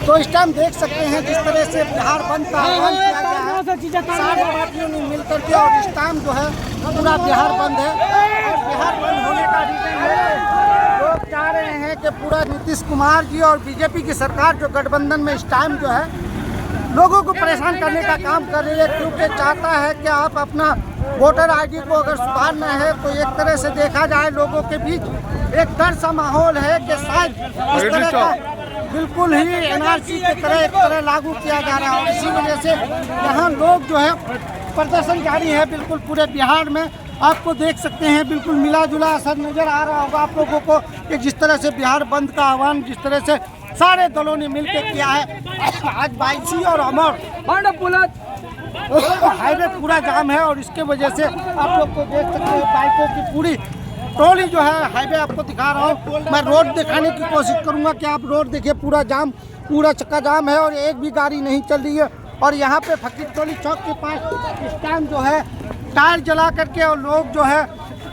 तो इस टाइम देख सकते हैं जिस तरह से बिहार बंद का आह्वान किया गया है सारे पार्टियों ने मिलकर के, और इस टाइम जो है पूरा बिहार बंद है। और बिहार बंद होने का रीजन है, लोग चाह रहे हैं कि पूरा नीतीश कुमार जी और बीजेपी की सरकार जो गठबंधन में इस टाइम जो है लोगों को परेशान करने का काम कर रही है, क्योंकि चाहता है कि आप अपना वोटर आईडी को अगर सुधारना है तो एक तरह से देखा जाए लोगों के बीच एक डर सा माहौल है कि शायद इस तरह का बिल्कुल ही एनआरसी की तरह एक तरह लागू किया जा रहा है। और इसी वजह से यहाँ लोग जो है प्रदर्शन जारी है बिल्कुल पूरे बिहार में। आपको देख सकते हैं बिल्कुल मिला जुला असर नजर आ रहा होगा आप लोगों को कि जिस तरह से बिहार बंद का आह्वान जिस तरह से सारे दलों ने मिलकर किया है। आज बाईसी और अमर हाईवे पूरा जाम है और इसके वजह से आप लोग को देख सकते हैं बाइकों की पूरी ट्रॉली जो है हाईवे आपको दिखा रहा हूँ। मैं रोड दिखाने की कोशिश करूंगा कि आप रोड देखिए, पूरा जाम, पूरा चक्का जाम है और एक भी गाड़ी नहीं चल रही है। और यहाँ पे फकीर टोली चौक के पास इस टाइम जो है टायर जला करके और लोग जो है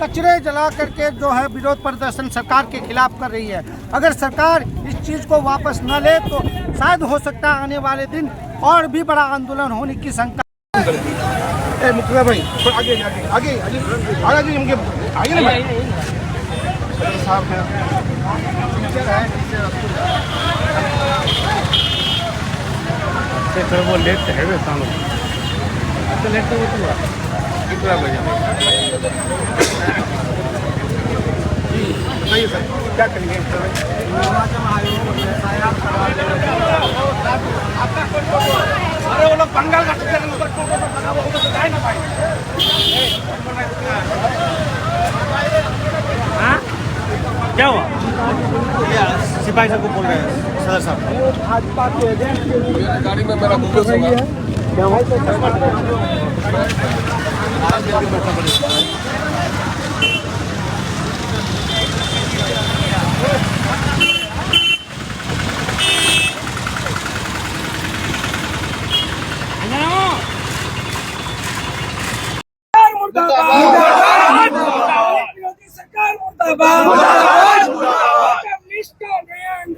कचरे जला करके जो है विरोध प्रदर्शन सरकार के खिलाफ कर रही है। अगर सरकार इस चीज़ को वापस न ले तो शायद हो सकता है आने वाले दिन और भी बड़ा आंदोलन होने की शंका। मुखिया भाई आगे आगे आगे आगे आगे आगे ना भाई साहब है वो लेट है वे तो लेट तो कितना बजे बताइए सर क्या करेंगे? अरे वो लोग बंगाल का टिकट लगा वो तो जाए ना भाई। हाँ क्या हुआ? सिपाही साहब को बोल रहे हैं सदर साहब भाजपा के एजेंट गाड़ी में मेरा बुक है क्या भाई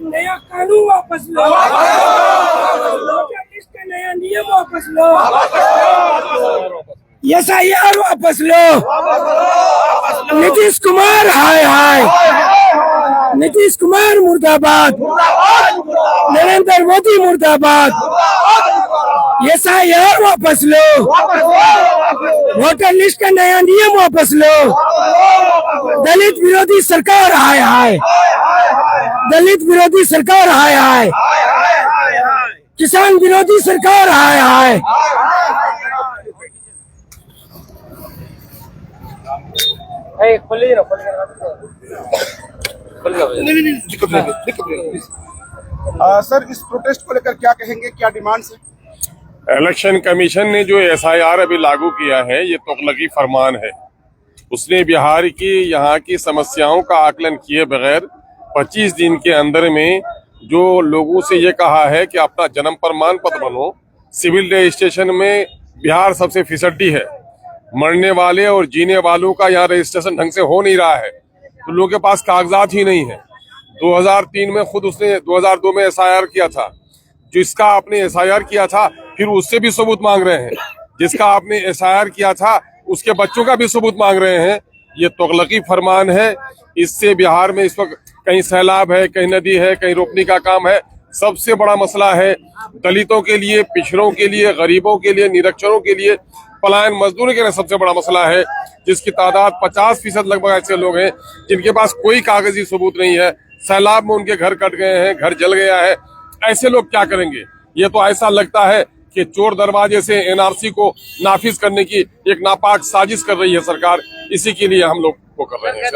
नया कानून वापस लो, नया नियम वापस लो, SIR वापस लो, नीतीश कुमार हाय हाय, नीतीश कुमार मुर्दाबाद, नरेंद्र मोदी मुर्दाबाद, SIR वापस लो, वोटर लिस्ट का नया नियम वापस लो, दलित विरोधी सरकार हाय हाय, दलित विरोधी सरकार हाय हाय, किसान विरोधी सरकार हाय हाय। सर इस प्रोटेस्ट को लेकर क्या कहेंगे, क्या डिमांड्स है? इलेक्शन कमीशन ने जो SIR अभी लागू किया है ये तुगलकी फरमान है। उसने बिहार की यहाँ की समस्याओं का आकलन किए बगैर 25 दिन के अंदर में जो लोगों से ये कहा है कि अपना जन्म प्रमाण पत्र बनो, सिविल रजिस्ट्रेशन में बिहार सबसे फिसड्डी है, मरने वाले और जीने वालों का यहाँ रजिस्ट्रेशन ढंग से हो नहीं रहा है, तो लोगों के पास कागजात ही नहीं है। 2003 में खुद उसने 2002 में SIR किया था, जिसका आपने SIR किया था फिर उससे भी सबूत मांग रहे हैं, जिसका आपने SIR किया था उसके बच्चों का भी सबूत मांग रहे हैं। ये तुगलकी फरमान है। इससे बिहार में इस वक्त कहीं सैलाब है, कहीं नदी है, कहीं रोकने का काम है। सबसे बड़ा मसला है दलितों के लिए, पिछड़ों के लिए, गरीबों के लिए, निरक्षरों के लिए, पलायन मजदूरों के लिए सबसे बड़ा मसला है, जिसकी तादाद 50% लगभग ऐसे लोग हैं जिनके पास कोई कागजी सबूत नहीं है। सैलाब में उनके घर कट गए हैं, घर जल गया है। ऐसे लोग क्या करेंगे? ये तो ऐसा लगता है कि चोर दरवाजे से NRC को नाफिज करने की एक नापाक साजिश कर रही है सरकार। इसी के लिए हम लोग वो कर रहे हैं।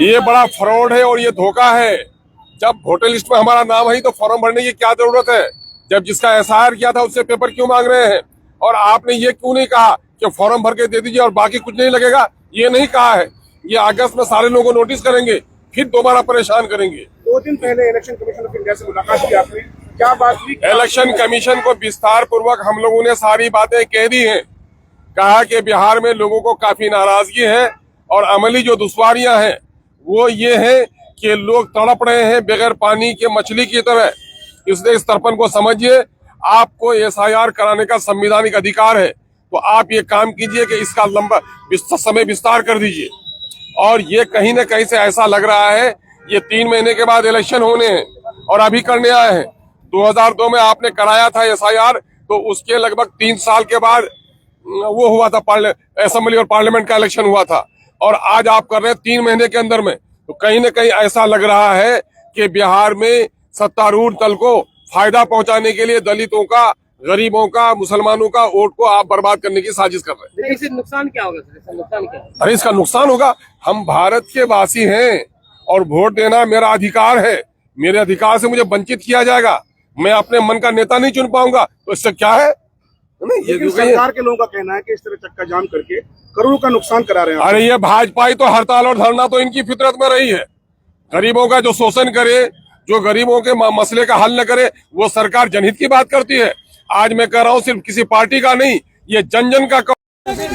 ये बड़ा फ्रॉड है और ये धोखा है। जब वोटर लिस्ट में हमारा नाम है तो फॉर्म भरने की क्या जरूरत है? जब जिसका SIR किया था उससे पेपर क्यों मांग रहे हैं? और आपने ये क्यों नहीं कहा कि फॉर्म भर के दे दीजिए और बाकी कुछ नहीं लगेगा? ये नहीं कहा है। ये अगस्त में सारे लोगों को नोटिस करेंगे, फिर दोबारा परेशान करेंगे। 2 दिन पहले इलेक्शन कमीशन ऑफ इंडिया से मुलाकात की आपने, क्या बात हुई? इलेक्शन कमीशन को विस्तार पूर्वक हम लोगों ने सारी बातें कह दी हैं। कहा कि बिहार में लोगों को काफी नाराजगी है और अमली जो दुश्वारियां हैं वो ये है कि लोग तड़प रहे हैं बगैर पानी के मछली की तरह। इसलिए इस तड़पन को समझिए। आपको एसआईआर कराने का संवैधानिक अधिकार है, तो आप ये काम कीजिए कि इसका लंबा समय विस्तार कर दीजिए। और ये कहीं ना कहीं से ऐसा लग रहा है ये 3 महीने के बाद इलेक्शन होने हैं और अभी करने आए हैं। 2002 में आपने कराया था एसआईआर, तो उसके लगभग 3 साल के बाद वो हुआ था, असेंबली और पार्लियामेंट का इलेक्शन हुआ था, और आज आप कर रहे हैं 3 महीने के अंदर में। तो कहीं ना कहीं ऐसा लग रहा है कि बिहार में सत्तारूढ़ दल को फायदा पहुंचाने के लिए दलितों का, गरीबों का, मुसलमानों का वोट को आप बर्बाद करने की साजिश कर रहे हैं। इससे नुकसान क्या होगा सर? इसका नुकसान क्या है? अरे इसका नुकसान होगा, हम भारत के वासी हैं और वोट देना मेरा अधिकार है। मेरे अधिकार से मुझे वंचित किया जाएगा, मैं अपने मन का नेता नहीं चुन पाऊंगा, तो इससे क्या है? नहीं, ये सरकार के लोगों का कहना है कि इस तरह चक्का जाम करके करोड़ों का नुकसान करा रहे हैं। अरे ये भाजपाई तो हड़ताल और धरना तो इनकी फितरत में रही है। गरीबों का जो शोषण करे, जो गरीबों के मसले का हल न करे, वो सरकार जनहित की बात करती है। आज मैं कह रहा हूँ सिर्फ किसी पार्टी का नहीं, ये जन जन का कुर्सी